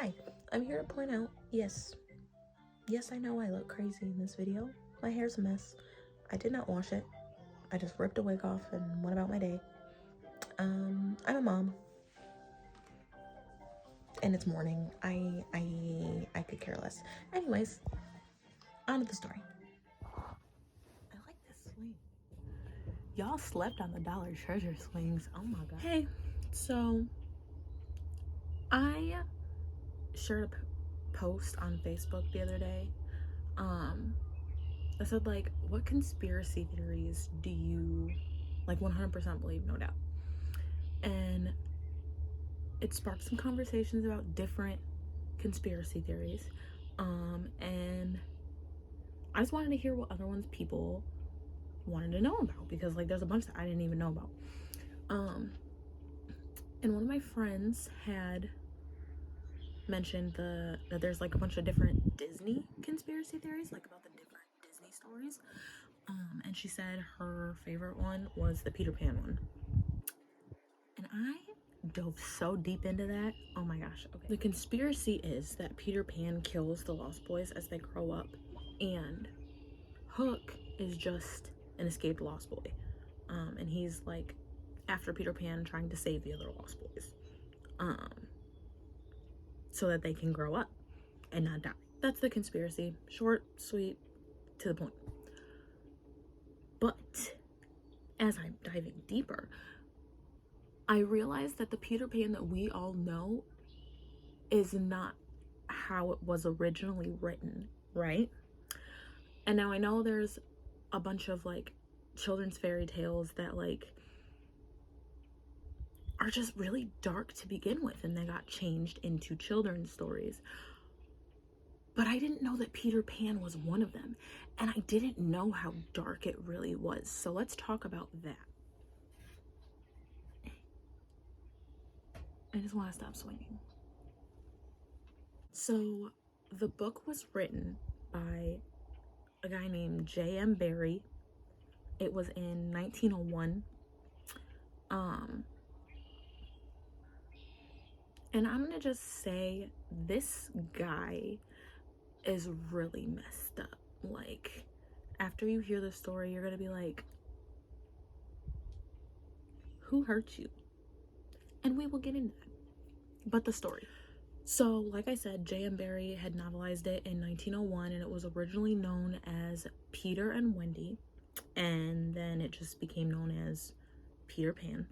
Hi, I'm here to point out, yes, I know I look crazy in this video. My hair's a mess. I did not wash it. I just ripped a wig off and went about my day. I'm a mom. And it's morning. I could care less. Anyways, on to the story. I like this swing. Y'all slept on the Dollar Treasure swings. Oh my god. Hey, so I shared a post on Facebook the other day. I said, like, what conspiracy theories do you, like, 100% believe, no doubt? And it sparked some conversations about different conspiracy theories. And I just wanted to hear what other ones people wanted to know about, because, like, there's a bunch that I didn't even know about. And one of my friends had mentioned that there's, like, a bunch of different Disney conspiracy theories, like, about the different Disney stories. And she said her favorite one was the Peter Pan one. And I dove so deep into that. Oh my gosh. Okay. The conspiracy is that Peter Pan kills the Lost Boys as they grow up, and Hook is just an escaped Lost Boy. And he's, like, after Peter Pan, trying to save the other Lost Boys. So that they can grow up and not die. That's the conspiracy. Short, sweet, to the point. But as I'm diving deeper, I realized that the Peter Pan that we all know is not how it was originally written, right? And now I know there's a bunch of, like, children's fairy tales that, like, are just really dark to begin with, and they got changed into children's stories. But I didn't know that Peter Pan was one of them, and I didn't know how dark it really was. So let's talk about that. I just want to stop swinging. So the book was written by a guy named J.M. Barrie. It was in 1901. And I'm gonna just say this guy is really messed up. Like, after you hear the story, you're gonna be like, who hurt you? And we will get into that. But the story. So, like I said, J.M. Barrie had novelized it in 1901, and it was originally known as Peter and Wendy, and then it just became known as Peter Pan.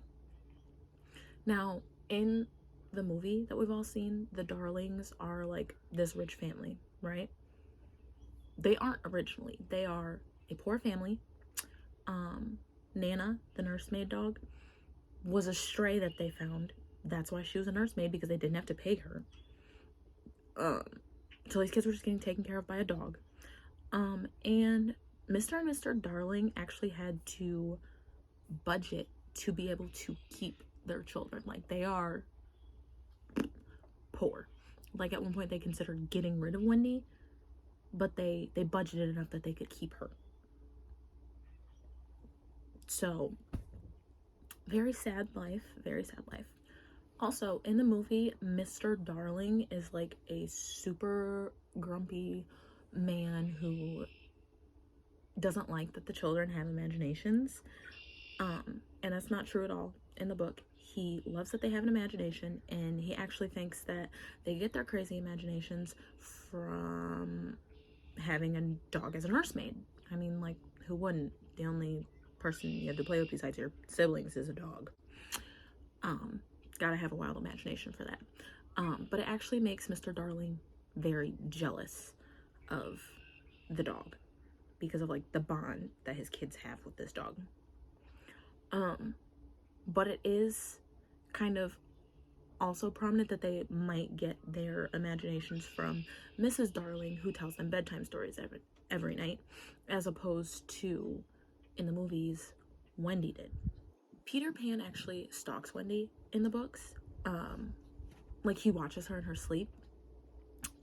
Now, in the movie that we've all seen, the Darlings are, like, this rich family, right? They aren't originally. They are a poor family. Nana, the nursemaid dog, was a stray that they found. That's why she was a nursemaid, because they didn't have to pay her. So these kids were just getting taken care of by a dog. And Mr. and Mr. Darling actually had to budget to be able to keep their children. Like, they are poor. Like, at one point they considered getting rid of Wendy, but they budgeted enough that they could keep her. So, very sad life. Very sad life. Also, in the movie, Mr. Darling is, like, a super grumpy man who doesn't like that the children have imaginations. And that's not true at all in the book. He loves that they have an imagination, and he actually thinks that they get their crazy imaginations from having a dog as a nursemaid. I mean, like, who wouldn't? The only person you have to play with besides your siblings is a dog. Gotta have a wild imagination for that. But it actually makes Mr. Darling very jealous of the dog because of, like, the bond that his kids have with this dog. But it is kind of also prominent that they might get their imaginations from Mrs. Darling, who tells them bedtime stories every night, as opposed to, in the movies, Wendy did. Peter Pan actually stalks Wendy in the books. Like, he watches her in her sleep,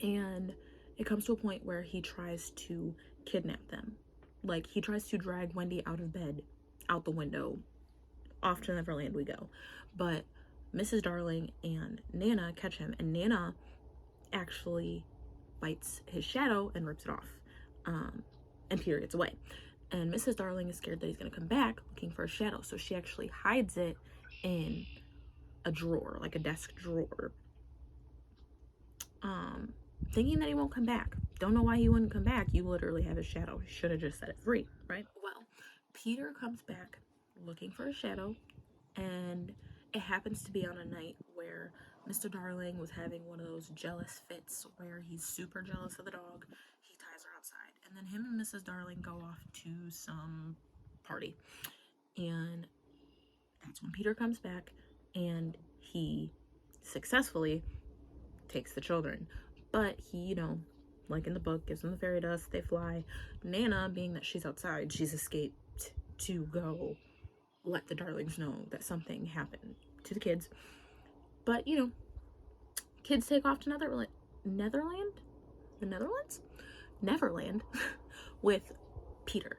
and it comes to a point where he tries to kidnap them. Like, he tries to drag Wendy out of bed, out the window. Off to Neverland we go. But Mrs. Darling and Nana catch him, and Nana actually bites his shadow and rips it off. And Peter gets away. And Mrs. Darling is scared that he's going to come back looking for a shadow. So she actually hides it in a drawer, like a desk drawer. Thinking that he won't come back. Don't know why he wouldn't come back. You literally have his shadow. He should have just set it free, right? Well, Peter comes back looking for a shadow, and it happens to be on a night where Mr. Darling was having one of those jealous fits where he's super jealous of the dog. He ties her outside, and then him and Mrs. Darling go off to some party, and that's when Peter comes back, and he successfully takes the children. But he, like in the book, gives them the fairy dust, they fly. Nana, being that she's outside, she's escaped to go let the Darlings know that something happened to the kids. But, kids take off to Neverland? The Netherlands? Neverland with Peter.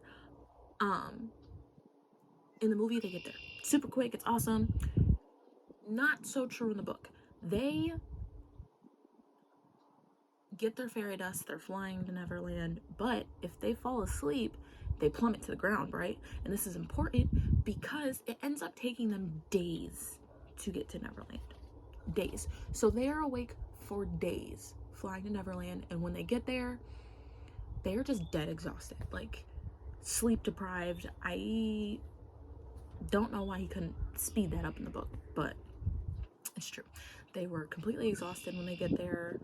In the movie, they get there super quick. It's awesome. Not so true in the book. They get their fairy dust, they're flying to Neverland, but if they fall asleep, they plummet to the ground, right? And this is important because it ends up taking them days to get to Neverland. Days. So they are awake for days flying to Neverland, and when they get there, they are just dead exhausted, like sleep deprived. I don't know why he couldn't speed that up in the book, but it's true. They were completely exhausted when they get there.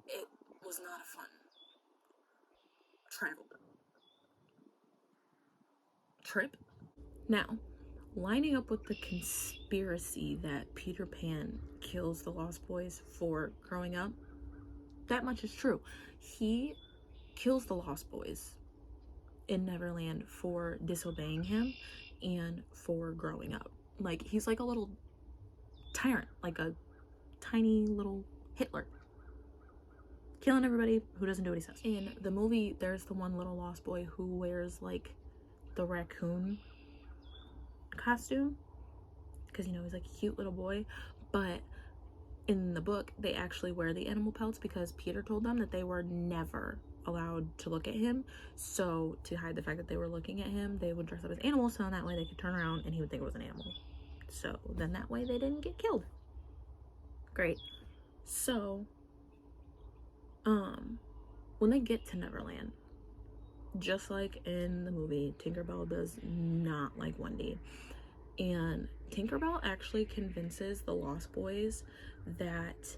It was not a fun trip. Now, lining up with the conspiracy that Peter Pan kills the Lost Boys for growing up, that much is true. He kills the Lost Boys in Neverland for disobeying him and for growing up. Like, he's like a little tyrant, like a tiny little Hitler, killing everybody who doesn't do what he says. In the movie, there's the one little lost boy who wears like the raccoon costume because he's like a cute little boy, but in the book they actually wear the animal pelts because Peter told them that they were never allowed to look at him. So to hide the fact that they were looking at him, they would dress up as animals, so that way they could turn around and he would think it was an animal. So then that way they didn't get killed. Great. So when they get to Neverland, just like in the movie, Tinkerbell does not like Wendy. And Tinkerbell actually convinces the Lost Boys that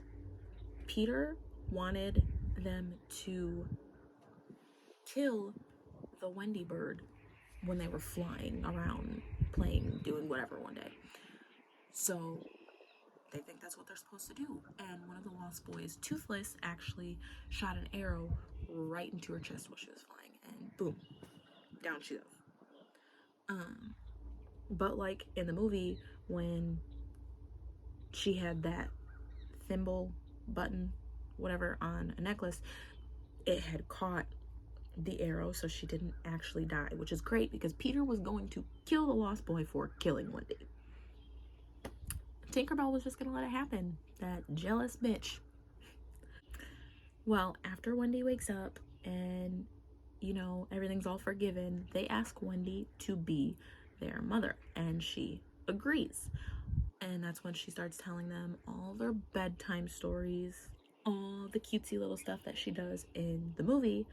Peter wanted them to kill the Wendy bird when they were flying around, playing, doing whatever one day. So they think that's what they're supposed to do. And one of the Lost Boys, Toothless, actually shot an arrow right into her chest while she was flying, and boom, down she goes. But like in the movie, when she had that thimble button, whatever, on a necklace, it had caught the arrow, so she didn't actually die, which is great because Peter was going to kill the Lost Boy for killing Wendy. Tinkerbell was just gonna let it happen. That jealous bitch. Well, after Wendy wakes up and everything's all forgiven, they ask Wendy to be their mother, and she agrees. And that's when she starts telling them all their bedtime stories, all the cutesy little stuff that she does in the movie.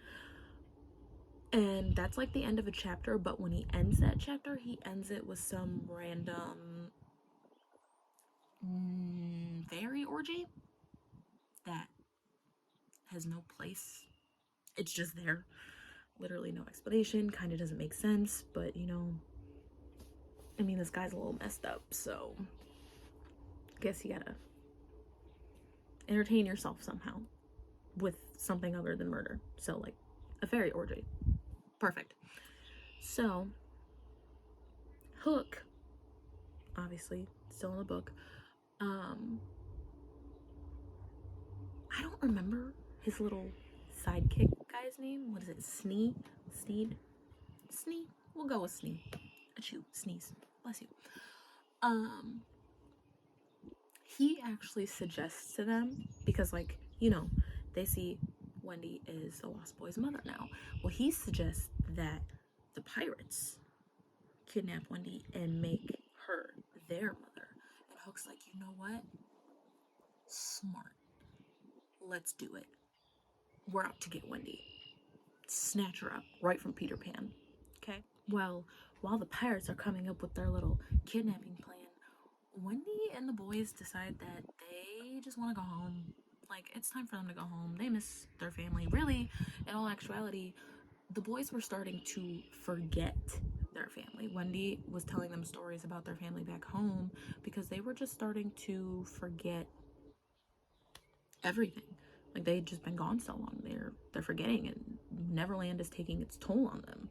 And that's like the end of a chapter, but when he ends that chapter, he ends it with some random fairy orgy that has no place. It's just there. Literally no explanation. Kind of doesn't make sense, but this guy's a little messed up, so guess you gotta entertain yourself somehow with something other than murder. So, like, a fairy orgy. Perfect. So, Hook, obviously, still in the book. I don't remember his little sidekick guy's name. What is it? Sneed? Snee? We'll go with Snee. Achoo, sneeze. Bless you. he actually suggests to them, because, like, they see Wendy is the Lost Boy's mother now. Well, he suggests that the pirates kidnap Wendy and make her their mother. And Hook's like, you know what? Smart. Let's do it. We're out to get Wendy. Snatch her up right from Peter Pan. Okay? Well, while the pirates are coming up with their little kidnapping plan, Wendy and the boys decide that they just want to go home. Like, it's time for them to go home. They miss their family. Really, in all actuality, the boys were starting to forget their family. Wendy was telling them stories about their family back home because they were just starting to forget everything. Like, they'd just been gone so long. They're forgetting, and Neverland is taking its toll on them.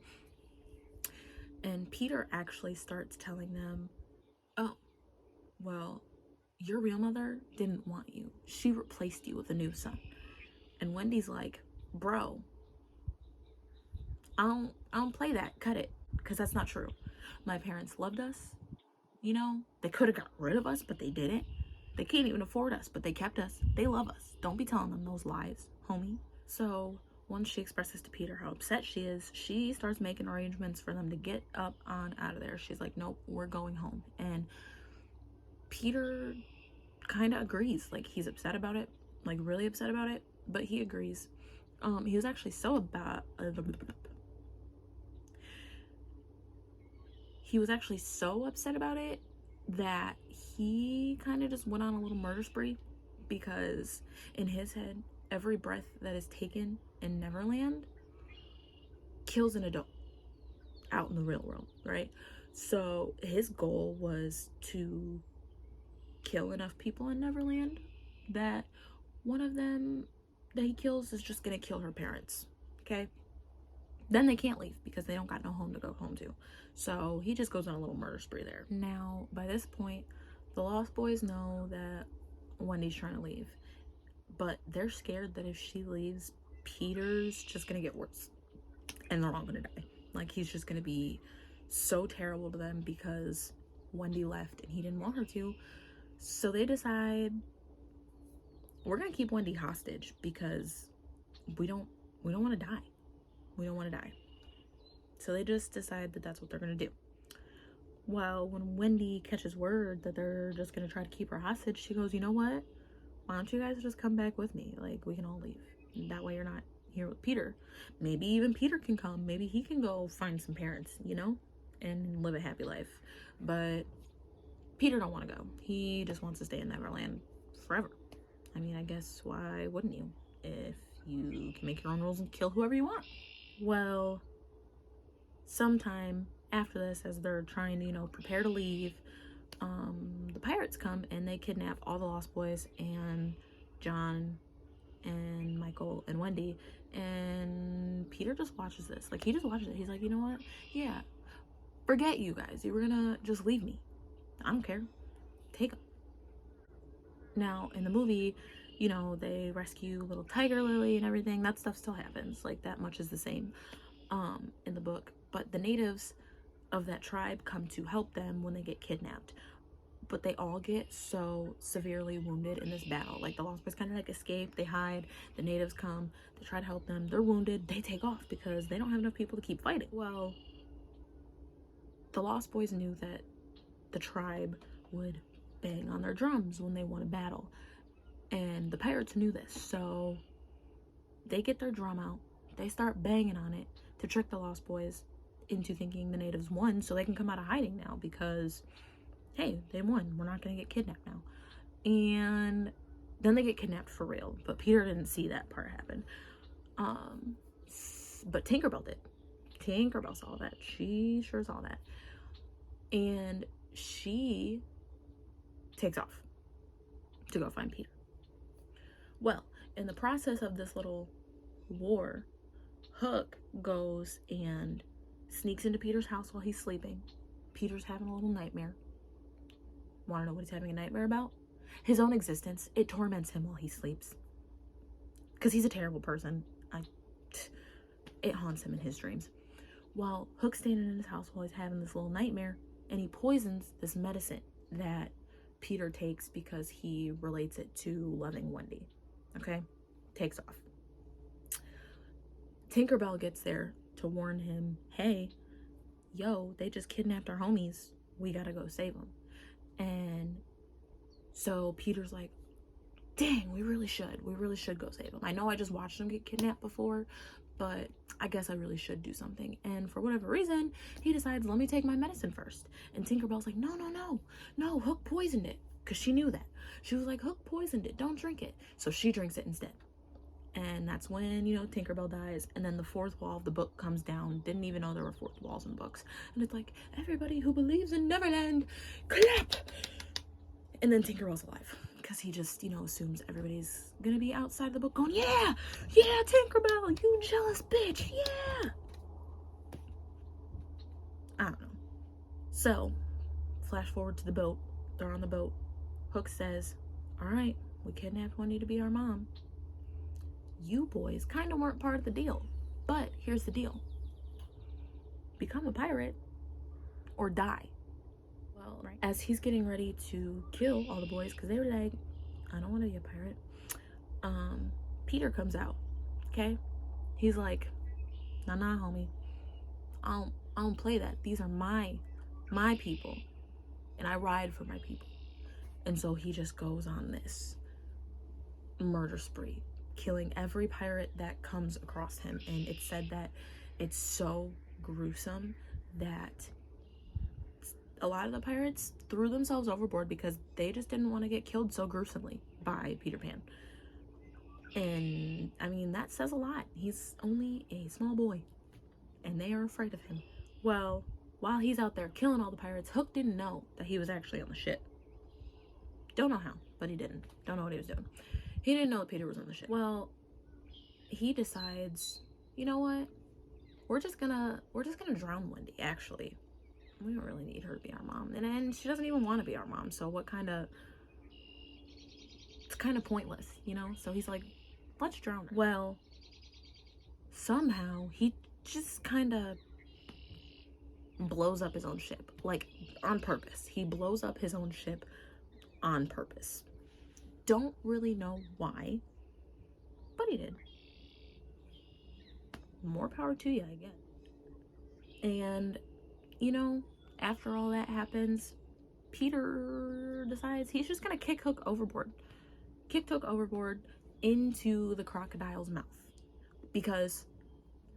And Peter actually starts telling them, oh, well, your real mother didn't want you. She replaced you with a new son. And Wendy's like, bro, I don't play that. Cut it. Because that's not true. My parents loved us. They could have got rid of us, but they didn't. They can't even afford us, but they kept us. They love us. Don't be telling them those lies, homie. So once she expresses to Peter how upset she is, she starts making arrangements for them to get up on out of there. She's like, nope, we're going home. And Peter kind of agrees. Like, he's upset about it, like really upset about it, but he agrees. He was actually so upset about it that he kind of just went on a little murder spree, because in his head, every breath that is taken in Neverland kills an adult out in the real world, right? So his goal was to kill enough people in Neverland that one of them that he kills is just gonna kill her parents, okay? Then they can't leave because they don't got no home to go home to. So he just goes on a little murder spree there. Now, by this point, the Lost Boys know that Wendy's trying to leave, but they're scared that if she leaves, Peter's just gonna get worse and they're all gonna die. Like, he's just gonna be so terrible to them because Wendy left and he didn't want her to. So they decide, we're gonna keep Wendy hostage because we don't want to die. We don't want to die. So they just decide that that's what they're gonna do. Well, when Wendy catches word that they're just gonna try to keep her hostage, she goes, you know what? Why don't you guys just come back with me? Like, we can all leave. That way you're not here with Peter. Maybe even Peter can come. Maybe he can go find some parents, and live a happy life. But Peter don't want to go. He just wants to stay in Neverland forever. I mean, I guess why wouldn't you? If you can make your own rules and kill whoever you want. Well, sometime after this, as they're trying to, prepare to leave, the pirates come and they kidnap all the Lost Boys and John and Michael and Wendy. And Peter just watches this. Like, he just watches it. He's like, you know what? Yeah, forget you guys. You were gonna just leave me. I don't care. Take them. Now, in the movie, they rescue little Tiger Lily and everything. That stuff still happens. Like, that much is the same in the book. But the natives of that tribe come to help them when they get kidnapped. But they all get so severely wounded in this battle. Like, the Lost Boys kind of like escape. They hide. The natives come. They try to help them. They're wounded. They take off because they don't have enough people to keep fighting. Well, the Lost Boys knew that the tribe would bang on their drums when they won a battle. And the pirates knew this, so they get their drum out. They start banging on it to trick the Lost Boys into thinking the natives won, so they can come out of hiding now because, hey, they won. We're not going to get kidnapped now. And then they get kidnapped for real, but Peter didn't see that part happen. But Tinkerbell did. Tinkerbell saw that. She sure saw that. And she takes off to go find Peter. Well, in the process of this little war, Hook goes and sneaks into Peter's house while he's sleeping. Peter's having a little nightmare. Want to know what he's having a nightmare about? His own existence. It torments him while he sleeps. Because he's a terrible person. It haunts him in his dreams. While Hook's standing in his house while he's having this little nightmare, and he poisons this medicine that Peter takes because he relates it to loving Wendy. Okay? Takes off. Tinkerbell gets there to warn him, hey, yo, they just kidnapped our homies. We gotta go save them. And so Peter's like, dang, we really should go save them. I know I just watched them get kidnapped before, but I guess I really should do something. And for whatever reason, he decides, let me take my medicine first. And Tinkerbell's like, no, Hook poisoned it. Because she knew that. She was like, Hook poisoned it, don't drink it. So she drinks it instead. And that's when, Tinkerbell dies. And then the fourth wall of the book comes down. Didn't even know there were fourth walls in books. And it's like, everybody who believes in Neverland, clap! And then Tinkerbell's alive. Because he just, assumes everybody's gonna be outside the book going, yeah, Tinkerbell, you jealous bitch, yeah. I don't know. So, flash forward to the boat. They're on the boat. Hook says, all right, we kidnapped Wendy to be our mom. You boys kind of weren't part of the deal. But here's the deal. Become a pirate or die. Well, right. As he's getting ready to kill all the boys, because they were like, I don't want to be a pirate. Peter comes out. Okay? He's like, nah, homie. I don't play that. These are my people. And I ride for my people. And so he just goes on this murder spree, killing every pirate that comes across him. And it's said that it's so gruesome that a lot of the pirates threw themselves overboard because they just didn't want to get killed so gruesomely by Peter Pan. And I mean, that says a lot. He's only a small boy and they are afraid of him. Well, while he's out there killing all the pirates, Hook didn't know that he was actually on the ship. Don't know how, but he didn't. Don't know what he was doing. He didn't know that Peter was on the ship. Well, he decides, you know what? We're just gonna drown Wendy, actually. We don't really need her to be our mom. And she doesn't even want to be our mom. So it's kind of pointless, So he's like, let's drown her. Well, somehow he just kind of blows up his own ship. Like, on purpose. He blows up his own ship on purpose. Don't really know why, but he did. More power to you, I guess. And after all that happens, Peter decides he's just gonna kick Hook overboard. Kicked Hook overboard into the crocodile's mouth. Because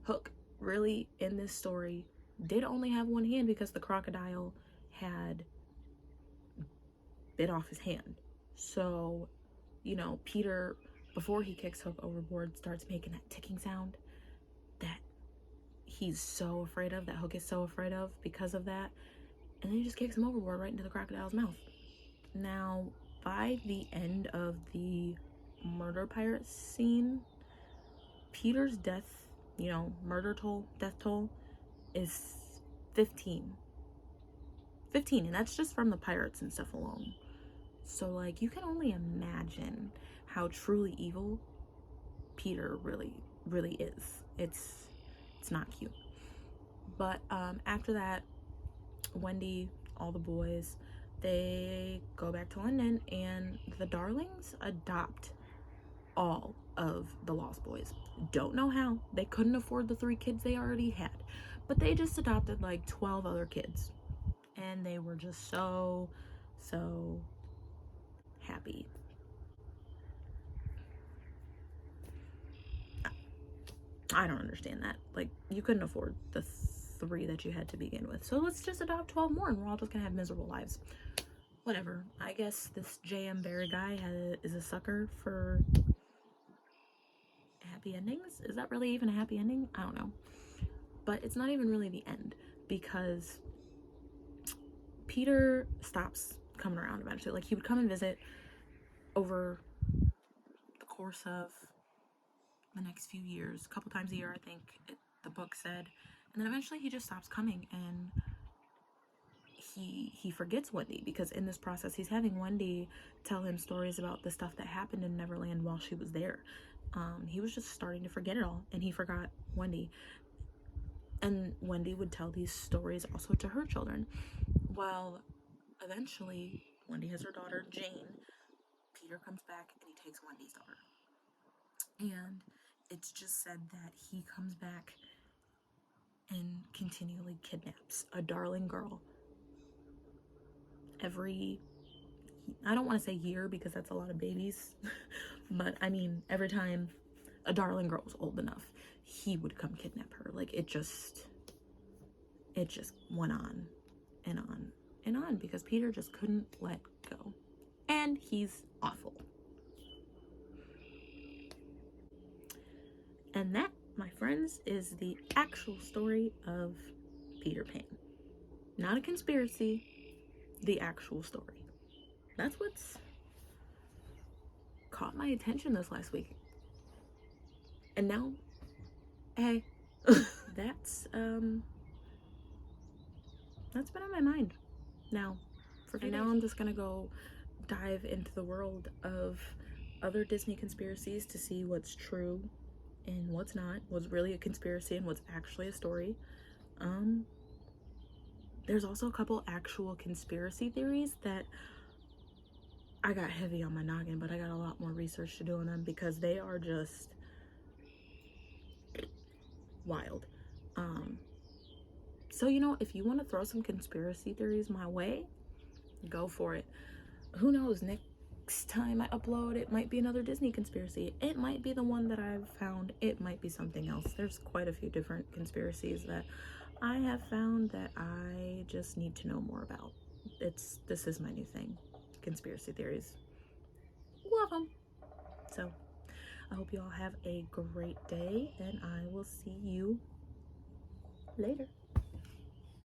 Hook, really, in this story, did only have one hand because the crocodile had bit off his hand. So, Peter, before he kicks Hook overboard, starts making that ticking sound that he's so afraid of, that Hook is so afraid of because of that. And then he just kicks him overboard right into the crocodile's mouth. Now, by the end of the murder pirate scene, Peter's death, death toll is 15. 15, and that's just from the pirates and stuff alone. So, like, you can only imagine how truly evil Peter really, really is. It's not cute. But after that, Wendy, all the boys, they go back to London, and the Darlings adopt all of the Lost Boys. Don't know how. They couldn't afford the 3 kids they already had, but they just adopted like 12 other kids, and they were just so happy. I don't understand that. Like, you couldn't afford the 3 that you had to begin with, so let's just adopt 12 more and we're all just gonna have miserable lives. Whatever. I guess this J.M. Barrie guy is a sucker for happy endings. Is that really even a happy ending? I don't know. But it's not even really the end, because Peter stops coming around eventually. Like, he would come and visit over the course of the next few years, a couple times a year, I think the book said. And then eventually he just stops coming, and he forgets Wendy, because in this process he's having Wendy tell him stories about the stuff that happened in Neverland while she was there. He was just starting to forget it all, and he forgot Wendy. And Wendy would tell these stories also to her children. Well, eventually Wendy has her daughter, Jane. Peter comes back and he takes Wendy's daughter. And it's just said that he comes back and continually kidnaps a darling girl every, I don't want to say year because that's a lot of babies, but I mean, every time a darling girl was old enough, he would come kidnap her. Like, it just went on and on and on because Peter just couldn't let go. And he's awful. And that, my friends, is the actual story of Peter Pan. Not a conspiracy, the actual story. That's what's caught my attention this last week. And now, hey, that's been on my mind now. And now I'm just gonna go dive into the world of other Disney conspiracies to see what's true and what's not, what's really a conspiracy and what's actually a story. There's also a couple actual conspiracy theories that I got heavy on my noggin, but I got a lot more research to do on them because they are just wild. So, you know, if you want to throw some conspiracy theories my way, go for it. Who knows, next time I upload, it might be another Disney conspiracy. It might be the one that I've found. It might be something else. There's quite a few different conspiracies that I have found that I just need to know more about. This is my new thing. Conspiracy theories. Love them. So, I hope you all have a great day, and I will see you later.